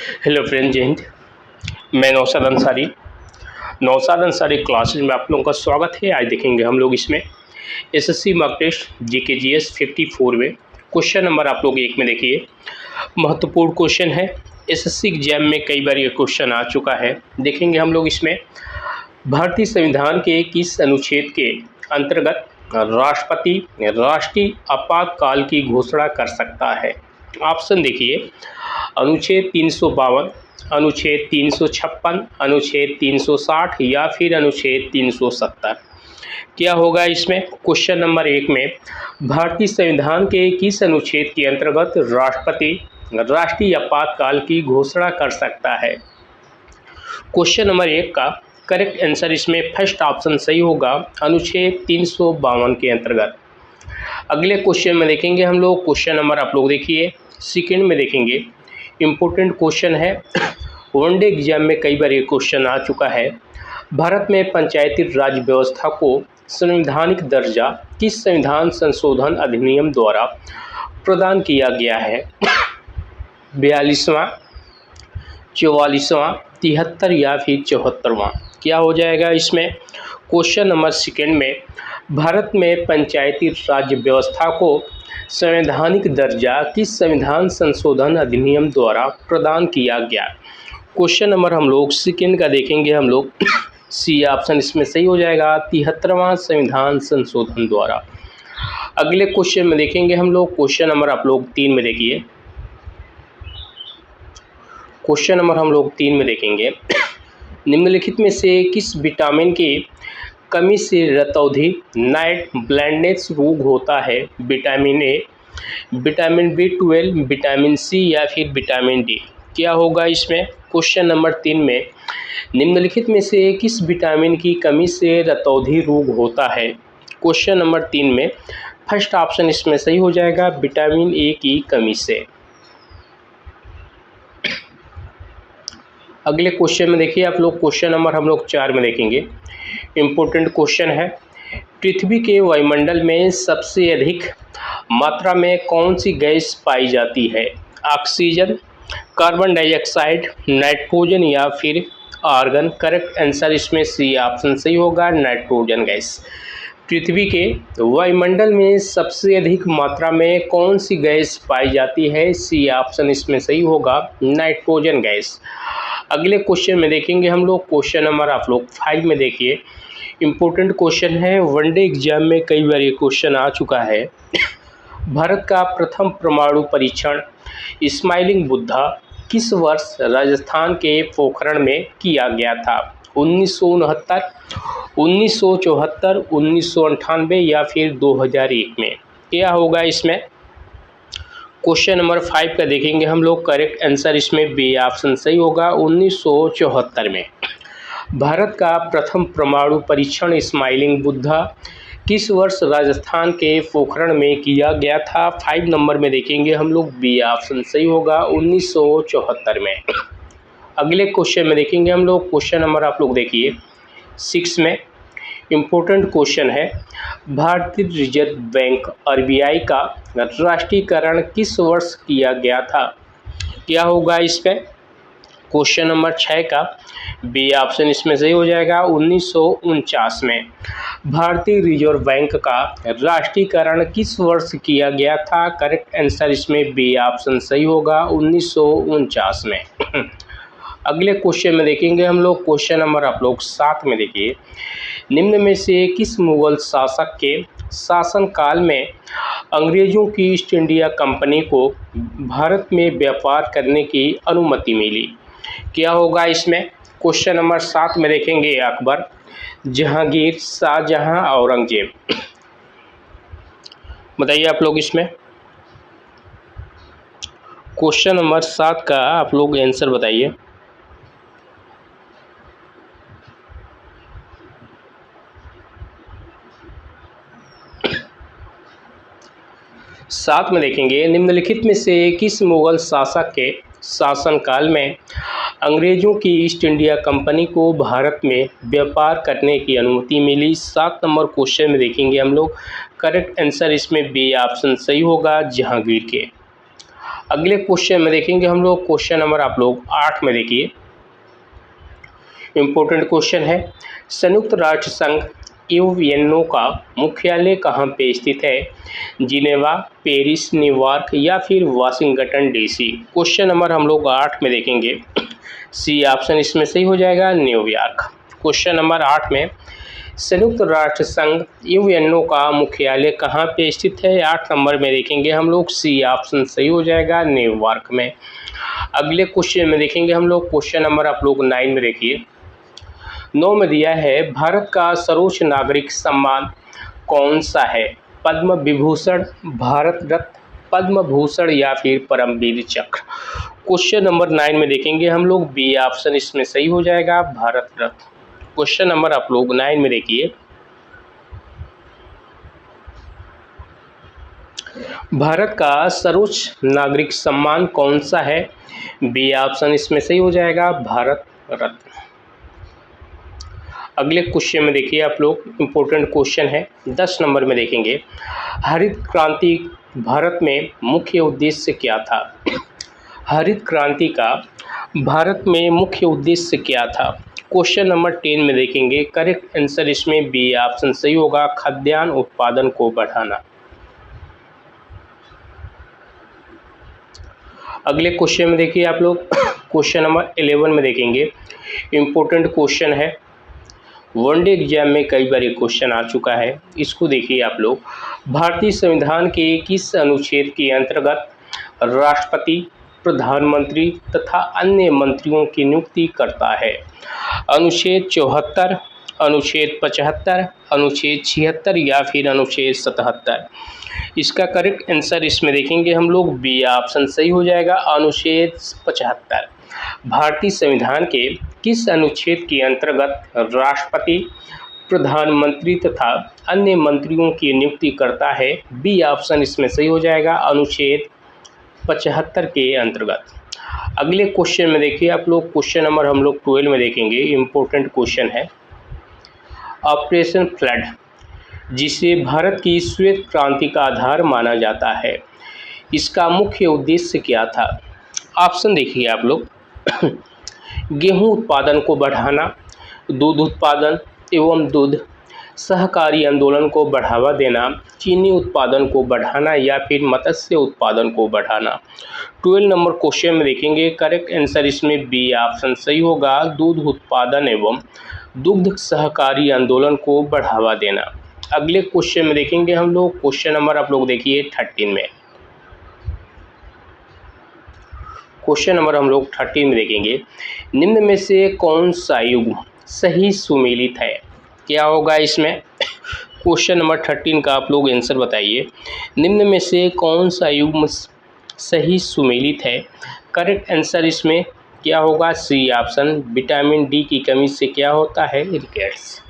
Hello friend, जय हिंद। मैं Naushad Ansari classes में आप लोगों का स्वागत है। आज देखेंगे हम लोग इसमें SSC mock test GK GS 54 में क्वेश्चन नंबर आप लोग 1 में देखिए। महत्वपूर्ण क्वेश्चन है, एसएससी एग्जाम में कई बार ये क्वेश्चन आ चुका है। देखेंगे हम लोग इसमें भारतीय संविधान के किस अनुच्छेद के अंतर्गत राष्ट्रपति राष्ट्रीय आपातकाल की घोषणा कर सकता है। ऑप्शन देखिए, अनुच्छेद 352, अनुच्छेद 356, अनुच्छेद 360 या फिर अनुच्छेद 370। क्या होगा इसमें? क्वेश्चन नंबर 1 में भारतीय संविधान के किस अनुच्छेद के अंतर्गत राष्ट्रपति राष्ट्रीय आपातकाल की घोषणा कर सकता है। क्वेश्चन नंबर 1 का करेक्ट आंसर इसमें फर्स्ट ऑप्शन सही होगा, अनुच्छेद 352 के अंतर्गत। अगले क्वेश्चन में देखेंगे हम लोग, क्वेश्चन नंबर आप लोग देखिए सेकंड में देखेंगे। इम्पोर्टेंट क्वेश्चन है, वनडे एग्जाम में कई बार ये क्वेश्चन आ चुका है। भारत में पंचायती राज व्यवस्था को संवैधानिक दर्जा किस संविधान संशोधन अधिनियम द्वारा प्रदान किया गया है। 42वां, 44वां, 73 या फिर 74वां। क्या हो जाएगा इसमें? क्वेश्चन नंबर सेकंड में भारत में पंचायती राज व्यवस्था को संवैधानिक दर्जा किस संविधान संशोधन अधिनियम द्वारा प्रदान किया गया। क्वेश्चन नंबर हम लोग सेकंड का देखेंगे हम लोग, सी ऑप्शन इसमें सही हो जाएगा, 73वां संविधान संशोधन द्वारा। अगले क्वेश्चन में देखेंगे हम लोग, क्वेश्चन नंबर आप लोग 3 में देखिए। क्वेश्चन नंबर हम लोग 3 में देखेंगे, निम्नलिखित में से किस विटामिन की कमी से रतौंधी नाइट ब्लाइंडनेस रोग होता है। Vitamin A, vitamin B12, vitamin C या फिर विटामिन डी। क्या होगा इसमें? क्वेश्चन नंबर 3 में निम्नलिखित में से किस विटामिन की कमी से रतौंधी रोग होता है। क्वेश्चन नंबर 3 में फर्स्ट ऑप्शन इसमें सही हो जाएगा, विटामिन ए की कमी से। अगले क्वेश्चन में देखिए आप लोग, क्वेश्चन नंबर हम लोग 4 में देखेंगे। इम्पोर्टेंट क्वेश्चन है, पृथ्वी के वायुमंडल में सबसे अधिक मात्रा में कौन सी गैस पाई जाती है। ऑक्सीजन, कार्बन डाइऑक्साइड, नाइट्रोजन या फिर आर्गन। करेक्ट आंसर इसमें सी ऑप्शन सही होगा, नाइट्रोजन गैस। पृथ्वी के वायुमंडल में सबसे अधिक मात्रा में कौन सी गैस पाई जाती है। सी ऑप्शन इसमें सही होगा, नाइट्रोजन गैस। अगले क्वेश्चन में देखेंगे हम लोग, क्वेश्चन नंबर आप लोग 5 में देखिए। इम्पोर्टेंट क्वेश्चन है, वनडे एग्जाम में कई बार ये क्वेश्चन आ चुका है। भारत का प्रथम परमाणु परीक्षण स्माइलिंग बुद्धा किस वर्ष राजस्थान के पोखरण में किया गया था। 1969, 1974, 1998 या फिर 2001 में। क्या होगा इसमें? क्वेश्चन नंबर 5 का देखेंगे हम लोग, करेक्ट आंसर इसमें बी ऑप्शन सही होगा, 1974 में। भारत का प्रथम परमाणु परीक्षण स्माइलिंग बुद्धा किस वर्ष राजस्थान के पोखरण में किया गया था। 5 नंबर में देखेंगे हम लोग, बी ऑप्शन सही होगा, 1974 में। अगले क्वेश्चन में देखेंगे हम लोग, क्वेश्चन नंबर आप लोग देखिए 6 में। इम्पोर्टेंट क्वेश्चन है, भारतीय रिजर्व बैंक RBI का राष्ट्रीयकरण किस वर्ष किया गया था। क्या होगा इसमें? क्वेश्चन नंबर 6 का बी ऑप्शन इसमें सही हो जाएगा, 1949 में। भारतीय रिजर्व बैंक का राष्ट्रीयकरण किस वर्ष किया गया था। करेक्ट आंसर इसमें बी ऑप्शन सही होगा, 1949 में। अगले क्वेश्चन में देखेंगे हम लोग, क्वेश्चन नंबर आप लोग 7 में देखिए। निम्न में से किस मुगल शासक के शासनकाल में अंग्रेजों की ईस्ट इंडिया कंपनी को भारत में व्यापार करने की अनुमति मिली। क्या होगा इसमें? क्वेश्चन नंबर 7 में देखेंगे, अकबर, जहांगीर, शाहजहां, औरंगजेब। बताइए आप लोग इसमें। क्वेश्चन नंबर 7 का आप लोग आंसर बताइए। साथ में देखेंगे, निम्नलिखित में से किस मुगल शासक के शासनकाल में अंग्रेजों की ईस्ट इंडिया कंपनी को भारत में व्यापार करने की अनुमति मिली। 7 नंबर क्वेश्चन में देखेंगे हम लोग, करेक्ट आंसर इसमें बी ऑप्शन सही होगा, जहांगीर के। अगले क्वेश्चन में देखेंगे हम लोग क्वेश्चन नंबर आप लोग 8 में देखिए, इम्पोर्टेंट क्वेश्चन है। संयुक्त राष्ट्र संघ यूएनओ का मुख्यालय कहाँ पे स्थित है? जिनेवा, पेरिस, न्यूयॉर्क या फिर वाशिंगटन डीसी। क्वेश्चन नंबर हम लोग 8 में देखेंगे, सी ऑप्शन इसमें सही हो जाएगा, न्यूयॉर्क। क्वेश्चन नंबर 8 में संयुक्त राष्ट्र संघ यूएनओ का मुख्यालय कहाँ पे स्थित है? 8 नंबर में देखेंगे हम लोग, सी ऑप्शन सही हो जाएगा, न्यूयॉर्क में। अगले क्वेश्चन में देखेंगे हम लोग क्वेश्चन नंबर आप लोग 9 में देखिए, 9 में दिया है भारत का सर्वोच्च नागरिक सम्मान कौन सा है? पद्म विभूषण, भारत रत्न, पद्म भूषण या फिर परमवीर चक्र। क्वेश्चन नंबर 9 में देखेंगे हम लोग, बी ऑप्शन इसमें सही हो जाएगा, भारत रत्न। क्वेश्चन नंबर आप लोग 9 में देखिए, भारत का सर्वोच्च नागरिक सम्मान कौन सा है? बी ऑप्शन इसमें सही हो जाएगा, भारत रत्न। अगले क्वेश्चन में देखिए आप लोग, इम्पोर्टेंट क्वेश्चन है, 10 नंबर में देखेंगे, हरित क्रांति भारत में मुख्य उद्देश्य क्या था? हरित क्रांति का भारत में मुख्य उद्देश्य क्या था? क्वेश्चन नंबर 10 में देखेंगे, करेक्ट आंसर इसमें बी ऑप्शन सही होगा, खाद्यान्न उत्पादन को बढ़ाना। अगले क्वेश्चन में देखिए आप लोग, क्वेश्चन नंबर 11 में देखेंगे, इम्पोर्टेंट क्वेश्चन है, वनडे एग्जाम में कई बार ये क्वेश्चन आ चुका है। इसको देखिए आप लोग, भारतीय संविधान के किस अनुच्छेद के अंतर्गत राष्ट्रपति, प्रधानमंत्री तथा अन्य मंत्रियों की नियुक्ति करता है? अनुच्छेद 74, अनुच्छेद 75, अनुच्छेद 76 या फिर अनुच्छेद 77। इसका करेक्ट आंसर इसमें देखेंगे हम लोग, बी ऑप्शन सही हो जाएगा, अनुच्छेद 75। भारतीय संविधान के किस अनुच्छेद के अंतर्गत राष्ट्रपति, प्रधानमंत्री तथा अन्य मंत्रियों की नियुक्ति करता है? बी ऑप्शन इसमें सही हो जाएगा, अनुच्छेद 75 के अंतर्गत। अगले क्वेश्चन में देखिए आप लोग, क्वेश्चन नंबर हम लोग 12 में देखेंगे, इम्पोर्टेंट क्वेश्चन है, ऑपरेशन फ्लड जिसे भारत की श्वेत क्रांति का आधार माना जाता है, इसका मुख्य उद्देश्य क्या था? ऑप्शन देखिए आप लोग, गेहूं उत्पादन को बढ़ाना, दूध उत्पादन एवं दूध सहकारी आंदोलन को बढ़ावा देना, चीनी उत्पादन को बढ़ाना या फिर मत्स्य उत्पादन को बढ़ाना। 12 नंबर क्वेश्चन में देखेंगे, करेक्ट आंसर इसमें बी ऑप्शन सही होगा, दूध उत्पादन एवं दुग्ध सहकारी आंदोलन को बढ़ावा देना। अगले क्वेश्चन में देखेंगे हम लोग, क्वेश्चन नंबर आप लोग देखिए 13 में, क्वेश्चन नंबर हम लोग 13 में देखेंगे, निम्न में से कौन सा युग्म सही सुमेलित है? क्या होगा इसमें? क्वेश्चन नंबर 13 का आप लोग आंसर बताइए, निम्न में से कौन सा युग्म सही सुमेलित है? करेक्ट आंसर इसमें क्या होगा? सी ऑप्शन, विटामिन डी की कमी से क्या होता है? रिकेट्स।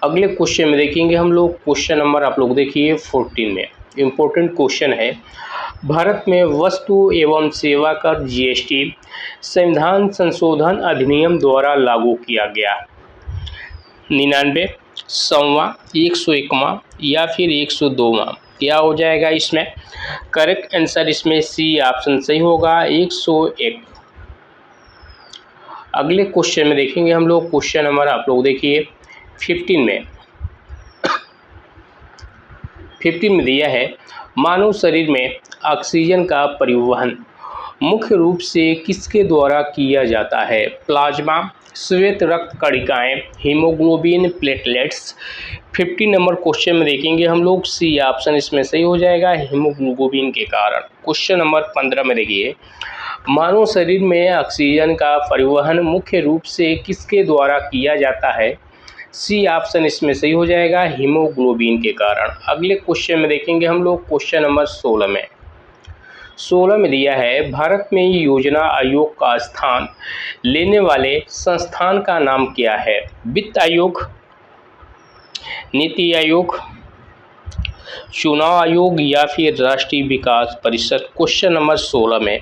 अगले क्वेश्चन में देखेंगे हम लोग, क्वेश्चन नंबर आप लोग देखिए 14 में, इम्पोर्टेंट क्वेश्चन है, भारत में वस्तु एवं सेवा कर जीएसटी संविधान संशोधन अधिनियम द्वारा लागू किया गया। 99, 100वां, 101वां या फिर 102वां। क्या हो जाएगा इसमें? करेक्ट आंसर इसमें सी ऑप्शन सही होगा, 101। अगले क्वेश्चन में देखेंगे हम लोग, क्वेश्चन नंबर आप लोग देखिए 15 में, 15 में दिया है, मानव शरीर में ऑक्सीजन का परिवहन मुख्य रूप से किसके द्वारा किया जाता है? प्लाज्मा, श्वेत रक्त कणिकाएं, हीमोग्लोबिन, प्लेटलेट्स। 15 नंबर क्वेश्चन में देखेंगे हम लोग, सी ऑप्शन इसमें सही हो जाएगा, हीमोग्लोबिन के कारण। क्वेश्चन नंबर 15 में देखिए, मानव शरीर में ऑक्सीजन का परिवहन मुख्य रूप से किसके द्वारा किया जाता है? सी ऑप्शन इसमें सही हो जाएगा, हीमोग्लोबिन के कारण। अगले क्वेश्चन में देखेंगे हम लोग, क्वेश्चन नंबर 16 में, 16 में दिया है, भारत में योजना आयोग का स्थान लेने वाले संस्थान का नाम क्या है? वित्त आयोग, नीति आयोग, चुनाव आयोग या फिर राष्ट्रीय विकास परिषद। क्वेश्चन नंबर 16 में,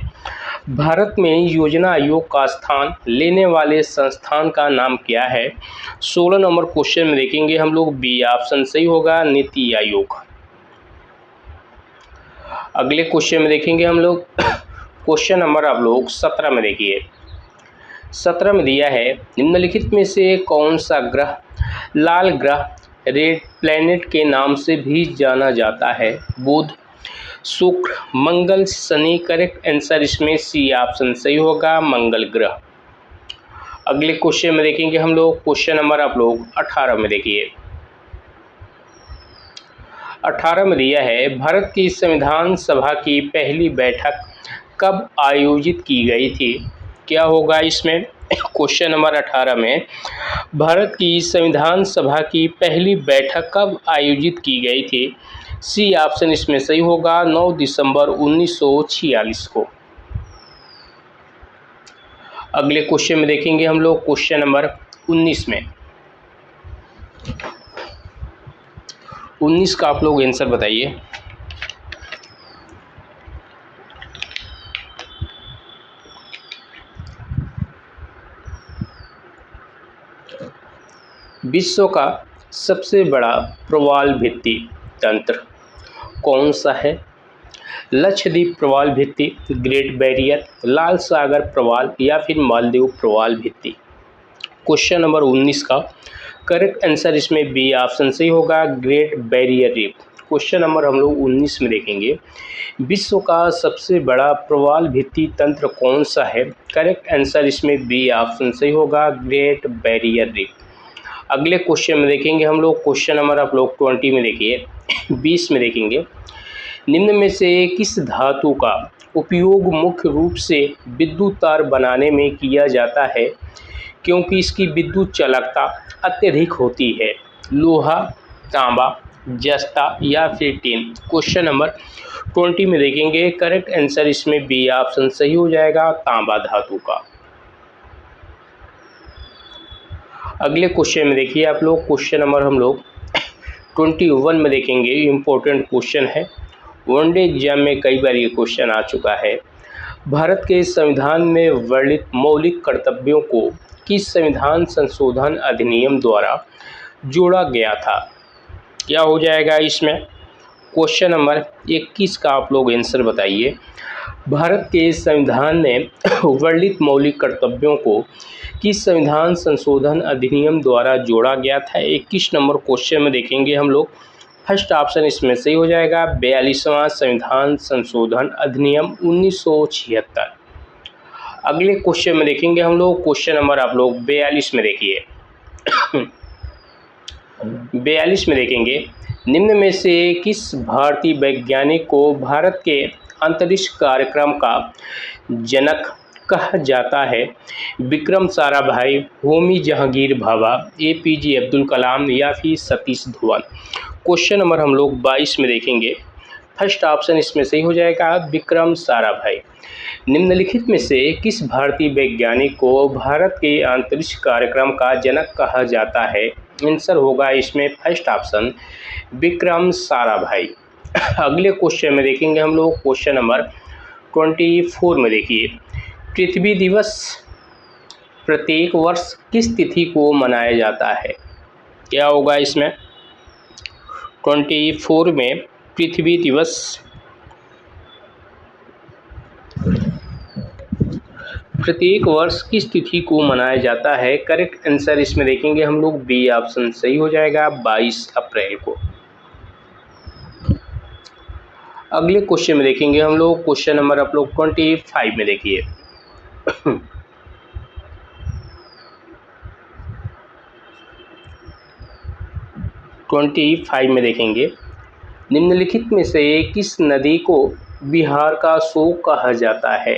भारत में योजना आयोग का स्थान लेने वाले संस्थान का नाम क्या है? 16 नंबर क्वेश्चन में देखेंगे हम लोग, बी ऑप्शन सही होगा, नीति आयोग। अगले क्वेश्चन में देखेंगे हम लोग क्वेश्चन नंबर आप लोग 17 में देखिए। 17 में दिया है, निम्नलिखित में से कौन सा ग्रह लाल ग्रह रेड प्लैनेट के नाम से भी जाना जाता है? बुध, शुक्र, मंगल, शनि। करेक्ट आंसर इसमें सी ऑप्शन सही होगा, मंगल ग्रह। अगले क्वेश्चन में देखेंगे हम लोग क्वेश्चन नंबर आप लोग 18 में देखिए। 18 में दिया है, भारत की संविधान सभा की पहली बैठक कब आयोजित की गई थी? क्या होगा इसमें? क्वेश्चन नंबर 18 में भारत की संविधान सभा की पहली बैठक कब आयोजित की गई थी? सी ऑप्शन इसमें सही होगा, 9 दिसंबर 1946 को। अगले क्वेश्चन में देखेंगे हम लोग क्वेश्चन नंबर 19 में। 19 का आप लोग आंसर बताइए। विश्व का सबसे बड़ा प्रवाल भित्ति तंत्र कौन सा है? लक्षद्वीप प्रवाल भित्ति, ग्रेट बैरियर, लाल सागर प्रवाल या फिर मालदीव प्रवाल भित्ति। क्वेश्चन नंबर 19 का करेक्ट आंसर इसमें बी ऑप्शन सही होगा, great barrier reef. Question number हम लोग 19 में देखेंगे, विश्व का सबसे बड़ा प्रवाल भित्ति तंत्र कौन सा है? करेक्ट आंसर इसमें बी ऑप्शन सही होगा, ग्रेट बैरियर रीफ। अगले क्वेश्चन में देखेंगे हम लोग क्वेश्चन नंबर आप लोग 20 में देखिए। 20 में देखेंगे, निम्न में से किस धातु का उपयोग मुख्य रूप से विद्युत तार बनाने में किया जाता है क्योंकि इसकी विद्युत चालकता अत्यधिक होती है? लोहा, तांबा, जस्ता या फिर टिन। क्वेश्चन नंबर 20 में देखेंगे, करेक्ट आंसर इसमें बी ऑप्शन सही हो जाएगा, तांबा धातु का। अगले क्वेश्चन में देखिए आप लोग क्वेश्चन नंबर हम लोग 21 में देखेंगे। इम्पोर्टेंट क्वेश्चन है, वनडे एग्जाम में कई बार ये क्वेश्चन आ चुका है। भारत के संविधान में वर्णित मौलिक कर्तव्यों को किस संविधान संशोधन अधिनियम द्वारा जोड़ा गया था? क्या हो जाएगा इसमें? क्वेश्चन नंबर 21 का आप लोग आंसर बताइए। भारत के संविधान में वर्णित मौलिक कर्तव्यों को किस संविधान संशोधन अधिनियम द्वारा जोड़ा गया था? 21 नंबर क्वेश्चन में देखेंगे हम लोग, फर्स्ट ऑप्शन इसमें सही हो जाएगा, 42वां संविधान संशोधन अधिनियम 1976। अगले क्वेश्चन में देखेंगे हम लोग क्वेश्चन नंबर आप लोग 42 में देखिए। 42 में देखेंगे, निम्न में से किस भारतीय वैज्ञानिक को भारत के अंतरिक्ष कार्यक्रम का जनक कहा जाता है? विक्रम साराभाई, होमी जहांगीर भाभा, APJ अब्दुल कलाम या फिर सतीश धवन। क्वेश्चन नंबर हम लोग 22 में देखेंगे, फर्स्ट ऑप्शन इसमें सही हो जाएगा, विक्रम साराभाई। निम्नलिखित में से किस भारतीय वैज्ञानिक को भारत के अंतरिक्ष कार्यक्रम का जनक कहा जाता है? आंसर होगा इसमें फर्स्ट ऑप्शन, विक्रम साराभाई। अगले क्वेश्चन में देखेंगे हम लोग क्वेश्चन नंबर 24 में देखिए, पृथ्वी दिवस प्रत्येक वर्ष किस तिथि को मनाया जाता है? क्या होगा इसमें? 24 में पृथ्वी दिवस प्रत्येक वर्ष किस तिथि को मनाया जाता है? करेक्ट आंसर इसमें देखेंगे हम लोग, बी ऑप्शन सही हो जाएगा, 22 अप्रैल को। अगले क्वेश्चन में देखेंगे हम लोग क्वेश्चन नंबर आप लोग 25 में देखिए। 25 में देखेंगे, निम्नलिखित में से किस नदी को बिहार का शोक कहा जाता है?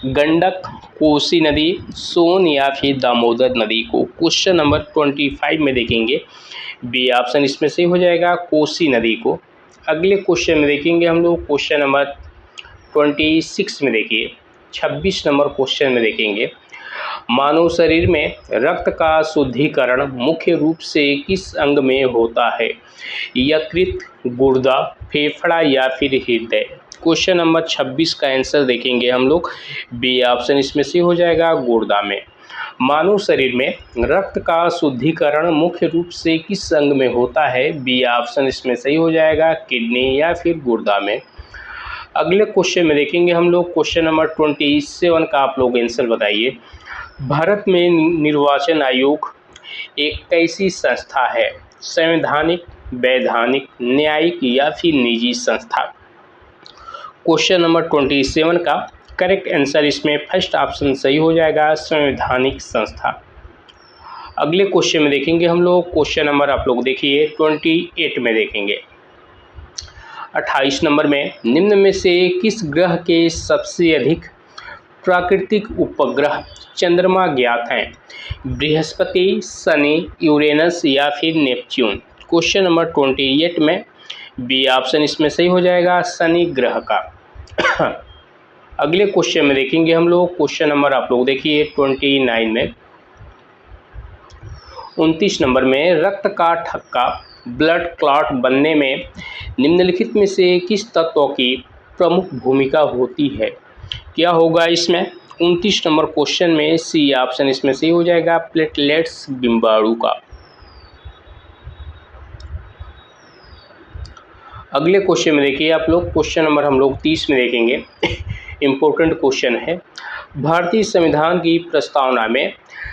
गंडक, कोसी नदी, सोन या फिर दामोदर नदी को। क्वेश्चन नंबर 25 में देखेंगे, बी ऑप्शन इसमें से हो जाएगा, कोसी नदी को। अगले क्वेश्चन में देखेंगे हम लोग क्वेश्चन नंबर 26 में देखिए। 26 नंबर क्वेश्चन में देखेंगे, मानव शरीर में रक्त का शुद्धिकरण मुख्य रूप से किस अंग में होता है? यकृत, गुर्दा, फेफड़ा या फिर हृदय। क्वेश्चन नंबर 26 का आंसर देखेंगे हम लोग, बी ऑप्शन इसमें से हो जाएगा, गुर्दा में। मानव शरीर में रक्त का शुद्धिकरण मुख्य रूप से किस अंग में होता है? बी ऑप्शन इसमें सही हो जाएगा, किडनी या फिर गुर्दा में। अगले क्वेश्चन में देखेंगे हम लोग क्वेश्चन नंबर 27 का आप लोग आंसर बताइए। भारत में निर्वाचन आयोग एक ऐसी संस्था है, संवैधानिक, वैधानिक, न्यायिक या फिर निजी संस्था। क्वेश्चन नंबर 27 का करेक्ट आंसर इसमें फर्स्ट ऑप्शन सही हो जाएगा, संवैधानिक संस्था। अगले क्वेश्चन में देखेंगे हम लोग क्वेश्चन नंबर आप लोग देखिए 28 में देखेंगे। 28 नंबर में निम्न में से किस ग्रह के सबसे अधिक प्राकृतिक उपग्रह चंद्रमा ज्ञात हैं? बृहस्पति, शनि, यूरेनस या फिर नेपच्यून। क्वेश्चन नंबर 28 में बी ऑप्शन इसमें सही हो जाएगा, शनि ग्रह का। अगले क्वेश्चन में देखेंगे हम लोग क्वेश्चन नंबर आप लोग देखिए 29 में। 29 नंबर में रक्त का थक्का ब्लड क्लॉट बनने में निम्नलिखित में से किस तत्व की प्रमुख भूमिका होती है? क्या होगा इसमें? 29 नंबर क्वेश्चन में सी ऑप्शन इसमें सही हो जाएगा, प्लेटलेट्स बिम्बाणु का। अगले क्वेश्चन में देखिए आप लोग क्वेश्चन नंबर हम लोग 30 में देखेंगे। इम्पोर्टेंट क्वेश्चन है, भारतीय संविधान की प्रस्तावना में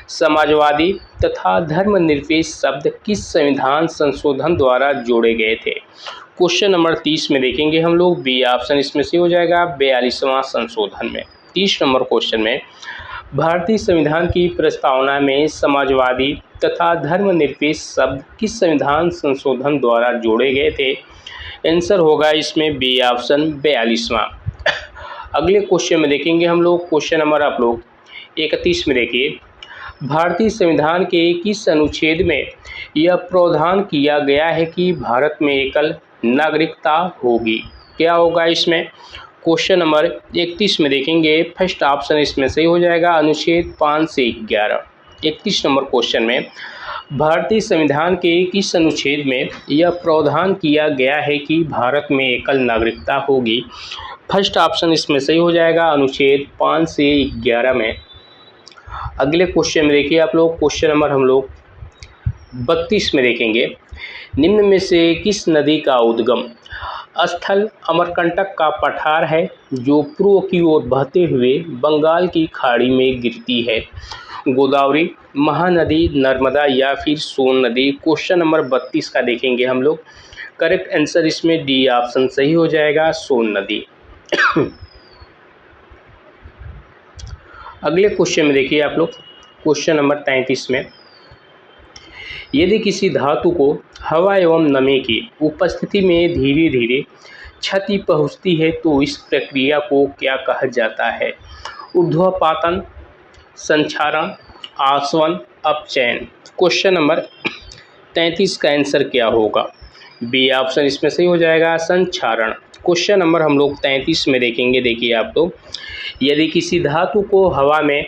समाजवादी तथा धर्मनिरपेक्ष शब्द किस संविधान संशोधन द्वारा जोड़े गए थे? क्वेश्चन नंबर 30 में देखेंगे हम लोग, बी ऑप्शन इसमें से हो जाएगा, 42वां संशोधन में। 30 नंबर क्वेश्चन में भारतीय संविधान की प्रस्तावना में समाजवादी तथा धर्मनिरपेक्ष शब्द किस संविधान संशोधन द्वारा जोड़े गए थे? आंसर होगा इसमें बी ऑप्शन 42वां। अगले क्वेश्चन में देखेंगे हम लोग क्वेश्चन नंबर आप लोग 31 में देखिए, भारतीय संविधान के किस अनुच्छेद में यह प्रावधान किया गया है कि भारत में एकल नागरिकता होगी? क्या होगा इसमें? क्वेश्चन नंबर 31 में देखेंगे, फर्स्ट ऑप्शन इसमें सही हो जाएगा, अनुच्छेद 5 से 11। 31 नंबर क्वेश्चन में भारतीय संविधान के किस अनुच्छेद में यह प्रावधान किया गया है कि भारत में एकल नागरिकता होगी? फर्स्ट ऑप्शन इसमें सही हो जाएगा, अनुच्छेद 5 से 11 में। अगले क्वेश्चन में देखिए आप लोग क्वेश्चन नंबर हम लोग 32 में देखेंगे, निम्न में से किस नदी का उद्गम स्थल अमरकंटक का पठार है जो पूर्व की ओर बहते हुए बंगाल की खाड़ी में गिरती है? गोदावरी, महानदी, नर्मदा या फिर सोन नदी। क्वेश्चन नंबर 32 का देखेंगे हम लोग, करेक्ट आंसर इसमें डी ऑप्शन सही हो जाएगा, सोन नदी। अगले क्वेश्चन में देखिए आप लोग क्वेश्चन नंबर 33 में, यदि किसी धातु को हवा एवं नमी की उपस्थिति में धीरे धीरे क्षति पहुंचती है तो इस प्रक्रिया को क्या कहा जाता है? ऊर्ध्वपातन, संक्षारण, आसवन, अपचयन। क्वेश्चन नंबर 33 का आंसर क्या होगा? बी ऑप्शन इसमें सही हो जाएगा, संक्षारण। क्वेश्चन नंबर हम लोग 33 में देखेंगे, देखिए आप लोग, यदि किसी धातु को हवा में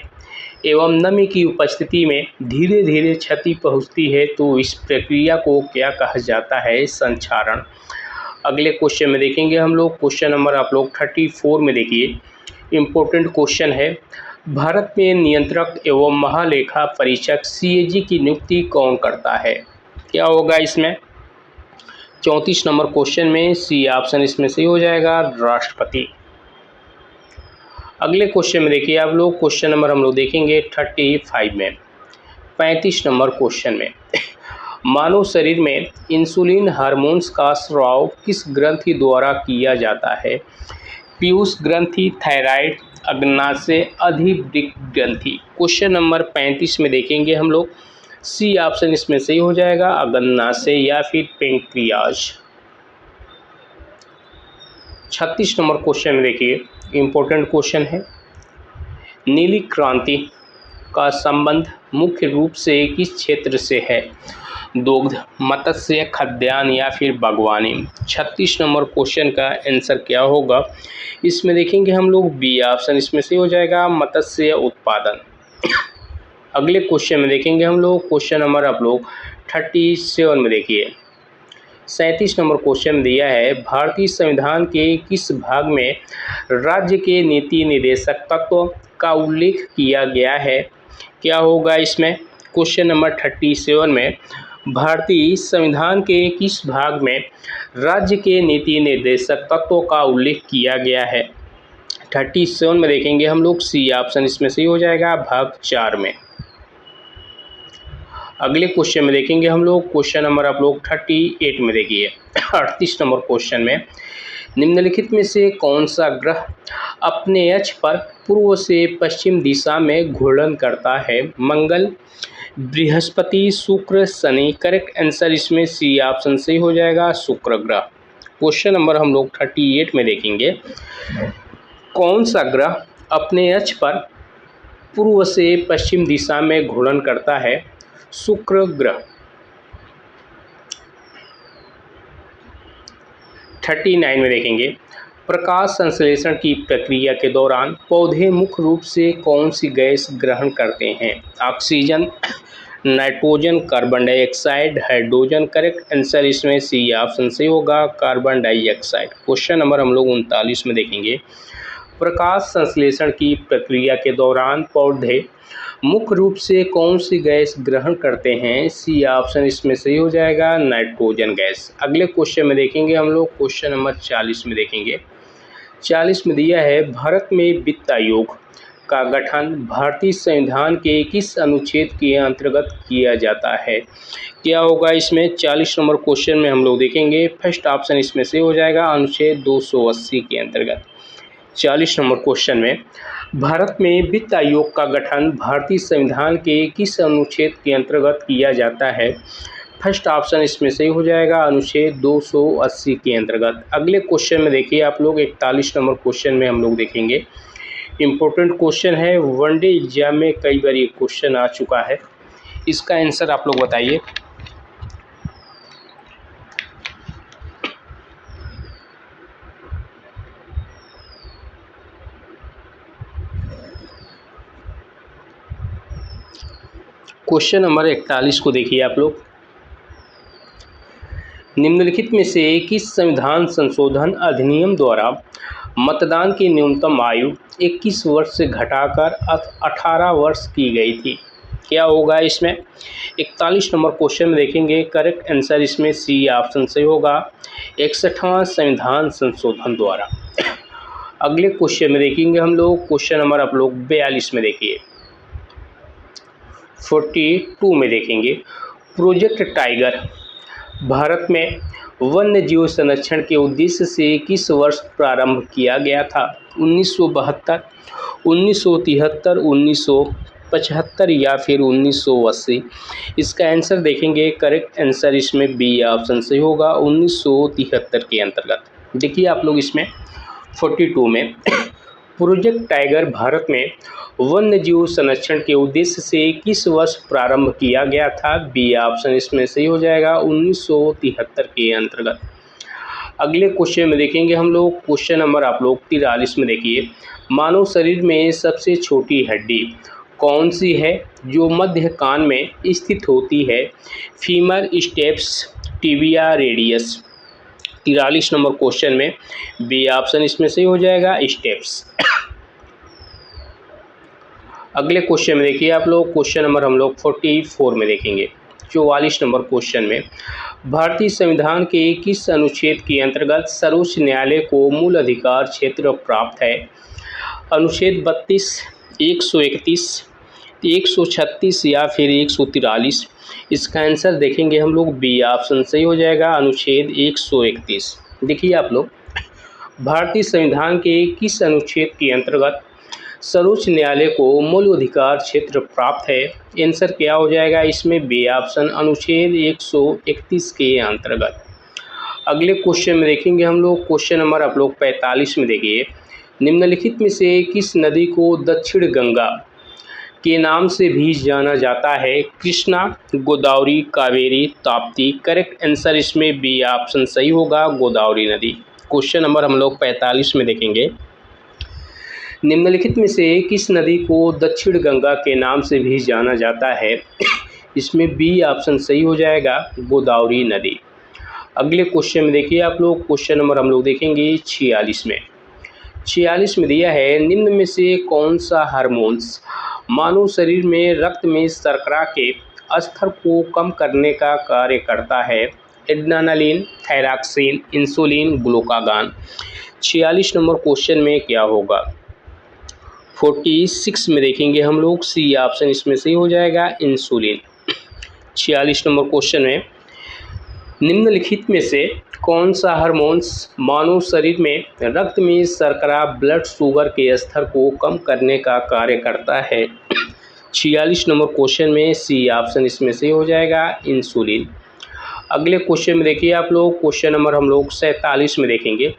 एवं नमी की उपस्थिति में धीरे धीरे क्षति पहुंचती है तो इस प्रक्रिया को क्या कहा जाता है? संक्षारण। अगले क्वेश्चन में देखेंगे हम लोग क्वेश्चन नंबर आप लोग 34 में देखिए, इम्पोर्टेंट क्वेश्चन है, भारत में नियंत्रक एवं महालेखा परीक्षक CAG की नियुक्ति कौन करता है? क्या होगा इसमें? 34 नंबर क्वेश्चन में सी ऑप्शन इसमें सही हो जाएगा, राष्ट्रपति। अगले क्वेश्चन में देखिए आप लोग क्वेश्चन नंबर हम लोग देखेंगे 35 में। 35 नंबर क्वेश्चन में मानव शरीर में इंसुलिन हार्मोन्स का स्राव किस ग्रंथि द्वारा किया जाता है? पीयूष ग्रंथि, थायराइड, अग्नाशय, अधिवृक्क ग्रंथि। क्वेश्चन नंबर 35 में देखेंगे हम लोग, सी ऑप्शन इसमें सही हो जाएगा, अग्नाशय या फिर पेंक्रियाज। 36 नंबर क्वेश्चन में देखिए, इम्पोर्टेंट क्वेश्चन है, नीली क्रांति का संबंध मुख्य रूप से किस क्षेत्र से है? दुग्ध, मत्स्य, खाद्यान्न या फिर बागवानी। 36 नंबर क्वेश्चन का आंसर क्या होगा? इसमें देखेंगे हम लोग, बी ऑप्शन इसमें से हो जाएगा, मत्स्य उत्पादन। अगले क्वेश्चन में देखेंगे हम लोग क्वेश्चन नंबर आप लोग 37 में देखिए, 37 नंबर क्वेश्चन दिया है, भारतीय संविधान के किस भाग में राज्य के नीति निर्देशक तत्व का उल्लेख किया गया है? क्या होगा इसमें? क्वेश्चन नंबर 37 में भारतीय संविधान के किस भाग में राज्य के नीति निर्देशक तत्वों का उल्लेख किया गया है? 37 में देखेंगे हम लोग, सी ऑप्शन इसमें सही हो जाएगा, भाग 4 में। अगले क्वेश्चन में देखेंगे हम लोग, क्वेश्चन नंबर आप लोग 38 में देखिए। 38 नंबर क्वेश्चन में, निम्नलिखित में से कौन सा ग्रह अपने अक्ष पर पूर्व से पश्चिम दिशा में घूर्णन करता है? मंगल, बृहस्पति, शुक्र, शनि। करेक्ट आंसर इसमें सी ऑप्शन सही हो जाएगा, शुक्र ग्रह। क्वेश्चन नंबर हम लोग 38 में देखेंगे, कौन सा ग्रह अपने अक्ष पर पूर्व से पश्चिम दिशा में घूर्णन करता है? शुक्र ग्रह। 39 में देखेंगे, प्रकाश संश्लेषण की प्रक्रिया के दौरान पौधे मुख्य रूप से कौन सी गैस ग्रहण करते हैं? Oxygen, nitrogen, carbon dioxide, hydrogen. Correct answer इसमें सी ऑप्शन से होगा, कार्बन डाइऑक्साइड। क्वेश्चन नंबर हम लोग 39 में देखेंगे, प्रकाश संश्लेषण की प्रक्रिया के दौरान पौधे मुख्य रूप से कौन सी गैस ग्रहण करते हैं? सी ऑप्शन इसमें सही हो जाएगा, नाइट्रोजन गैस। अगले क्वेश्चन में देखेंगे हम लोग, क्वेश्चन नंबर 40 में देखेंगे। 40 में दिया है, भारत में वित्त आयोग का गठन भारतीय संविधान के किस अनुच्छेद के अंतर्गत किया जाता है? क्या होगा इसमें? 40 नंबर क्वेश्चन में हम लोग देखेंगे, फर्स्ट ऑप्शन इसमें से हो जाएगा, अनुच्छेद 280 के अंतर्गत। 40 नंबर क्वेश्चन में, भारत में वित्त आयोग का गठन भारतीय संविधान के किस अनुच्छेद के अंतर्गत किया जाता है? फर्स्ट ऑप्शन इसमें सही हो जाएगा, अनुच्छेद 280 के अंतर्गत। अगले क्वेश्चन में देखिए आप लोग, 41 नंबर क्वेश्चन में हम लोग देखेंगे, इम्पोर्टेंट क्वेश्चन है, वनडे एग्जाम में कई बार ये क्वेश्चन आ चुका है। इसका आंसर आप लोग बताइए। क्वेश्चन नंबर 41 को देखिए आप लोग, निम्नलिखित में से किस संविधान संशोधन अधिनियम द्वारा मतदान की न्यूनतम आयु 21 वर्ष से घटाकर 18 वर्ष की गई थी? क्या होगा इसमें? 41 नंबर क्वेश्चन में देखेंगे, करेक्ट आंसर इसमें सी ऑप्शन से होगा, 61वां संविधान संशोधन द्वारा। अगले क्वेश्चन में देखेंगे हम लोग, क्वेश्चन नंबर आप लोग 42 में देखिए। 42 में देखेंगे, प्रोजेक्ट टाइगर भारत में वन्य जीव संरक्षण के उद्देश्य से किस वर्ष प्रारंभ किया गया था? 1972, 1973, 1975 या फिर 1980? इसका आंसर देखेंगे, करेक्ट आंसर इसमें बी ऑप्शन से होगा, 1973 के अंतर्गत। देखिए आप लोग इसमें 42 में, प्रोजेक्ट टाइगर भारत में वन्य जीव संरक्षण के उद्देश्य से किस वर्ष प्रारंभ किया गया था? बी ऑप्शन इसमें सही हो जाएगा, 1973 के अंतर्गत। अगले क्वेश्चन में देखेंगे हम लोग, क्वेश्चन नंबर आप लोग 43 में देखिए, मानव शरीर में सबसे छोटी हड्डी कौन सी है जो मध्य कान में स्थित होती है? Femur, steps, tibia, radius. 43 number question में बी ऑप्शन इसमें सही हो जाएगा, स्टेप्स। अगले क्वेश्चन में देखिए आप लोग, क्वेश्चन नंबर हम लोग 44 में देखेंगे। 44 नंबर क्वेश्चन में, भारतीय संविधान के किस अनुच्छेद के अंतर्गत सर्वोच्च न्यायालय को मूल अधिकार क्षेत्र प्राप्त है? अनुच्छेद 32, 131, 136 या फिर 143? इसका आंसर देखेंगे हम लोग, बी ऑप्शन सही हो जाएगा, अनुच्छेद 131। देखिए आप लोग, भारतीय संविधान के किस अनुच्छेद के अंतर्गत सर्वोच्च न्यायालय को मूल अधिकार क्षेत्र प्राप्त है? आंसर क्या हो जाएगा इसमें? बी ऑप्शन, अनुच्छेद 131 के अंतर्गत। अगले क्वेश्चन में देखेंगे हम लोग, क्वेश्चन नंबर आप लोग 45 में देखिए, निम्नलिखित में से किस नदी को दक्षिण गंगा के नाम से भी जाना जाता है? कृष्णा, गोदावरी, कावेरी, ताप्ती। करेक्ट आंसर इसमें बी ऑप्शन सही होगा, गोदावरी नदी। क्वेश्चन नंबर हम लोग 45 में देखेंगे, निम्नलिखित में से किस नदी को दक्षिण गंगा के नाम से भी जाना जाता है? इसमें बी ऑप्शन सही हो जाएगा, गोदावरी नदी। अगले क्वेश्चन में देखिए आप लोग, क्वेश्चन नंबर हम लोग देखेंगे 46 में। 46 में दिया है, निम्न में से कौन सा हार्मोन्स मानव शरीर में रक्त में शर्करा के स्तर को कम करने का कार्य करता है? Adrenaline, thyroxine, insulin, glucagon. 46 number question में क्या होगा? 46 में देखेंगे हम लोग, सी ऑप्शन इसमें सही हो जाएगा, इंसुलिन। 46 नंबर क्वेश्चन में निम्नलिखित में से कौन सा हार्मोन्स मानव शरीर में रक्त में शर्करा ब्लड शुगर के स्तर को कम करने का कार्य करता है? 46 नंबर क्वेश्चन में सी ऑप्शन इसमें से हो जाएगा, इंसुलिन। अगले क्वेश्चन में देखिए आप लोग, क्वेश्चन नंबर हम लोग 47 में देखेंगे।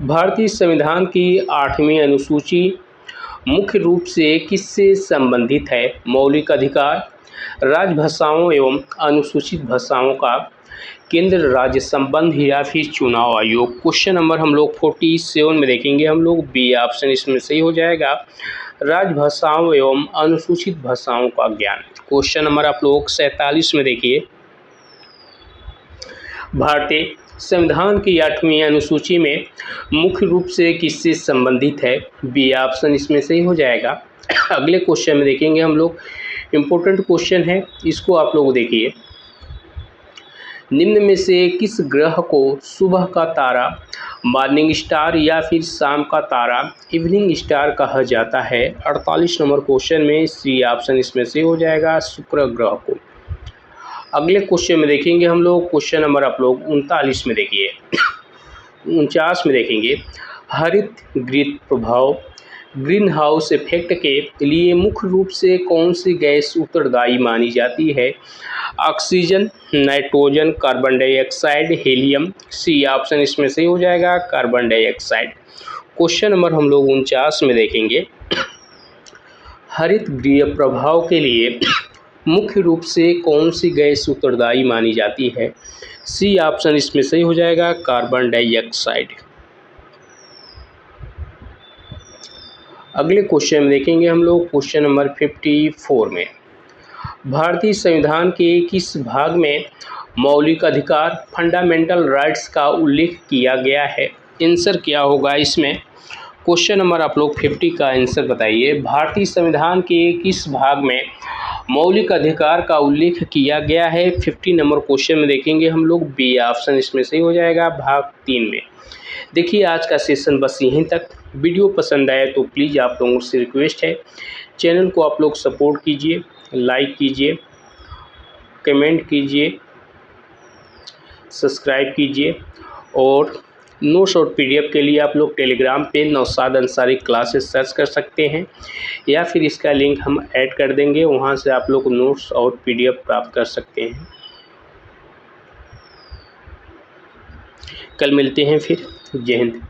भारतीय संविधान की 8वीं अनुसूची मुख्य रूप से किससे संबंधित है? मौलिक अधिकार, राजभाषाओं एवं अनुसूचित भाषाओं का केंद्र राज्य संबंध या फिर चुनाव आयोग। क्वेश्चन नंबर हम लोग 47 में देखेंगे हम लोग, बी ऑप्शन इसमें सही हो जाएगा, राजभाषाओं एवं अनुसूचित भाषाओं का ज्ञान। क्वेश्चन नंबर आप लोग 47 में देखिए, भारतीय संविधान की 8वीं अनुसूची में मुख्य रूप से किससे संबंधित है? बी ऑप्शन इसमें सही हो जाएगा। अगले क्वेश्चन में देखेंगे हम लोग, इम्पोर्टेंट क्वेश्चन है, इसको आप लोग देखिए। निम्न में से किस ग्रह को सुबह का तारा मॉर्निंग स्टार या फिर शाम का तारा इवनिंग स्टार कहा जाता है? 48 नंबर क्वेश्चन में सी ऑप्शन इसमें से हो जाएगा, शुक्र ग्रह को। अगले क्वेश्चन में देखेंगे हम लोग, क्वेश्चन नंबर आप लोग 39 में देखिए। 49 में देखेंगे, हरित गृह प्रभाव ग्रीन हाउस इफेक्ट के लिए मुख्य रूप से कौन सी गैस उत्तरदायी मानी जाती है? Oxygen, nitrogen, carbon dioxide, helium. C option इसमें सही हो जाएगा, कार्बन डाइऑक्साइड। क्वेश्चन नंबर हम लोग 49 में देखेंगे, हरित गृह प्रभाव के लिए मुख्य रूप से कौन सी गैस उत्तरदायी मानी जाती है? सी ऑप्शन इसमें सही हो जाएगा, कार्बन डाइऑक्साइड। अगले क्वेश्चन में देखेंगे हम लोग, क्वेश्चन नंबर 54 में, भारतीय संविधान के किस भाग में मौलिक अधिकार फंडामेंटल राइट्स का उल्लेख किया गया है? आंसर क्या होगा इसमें? क्वेश्चन नंबर आप लोग 50 का आंसर बताइए। भारतीय संविधान के किस भाग में मौलिक अधिकार का उल्लेख किया गया है? 50 नंबर क्वेश्चन में देखेंगे हम लोग, बी ऑप्शन इसमें सही हो जाएगा, भाग 3 में। देखिए आज का सेशन बस यहीं तक। वीडियो पसंद आए तो प्लीज़ आप लोगों से रिक्वेस्ट है, चैनल को आप लोग सपोर्ट कीजिए, लाइक कीजिए, कमेंट कीजिए, सब्सक्राइब कीजिए। और नोट्स और पीडीएफ के लिए आप लोग टेलीग्राम पे नौशाद अंसारी क्लासेस सर्च कर सकते हैं, या फिर इसका लिंक हम ऐड कर देंगे, वहाँ से आप लोग नोट्स और पीडीएफ प्राप्त कर सकते हैं। कल मिलते हैं फिर। जय हिंद।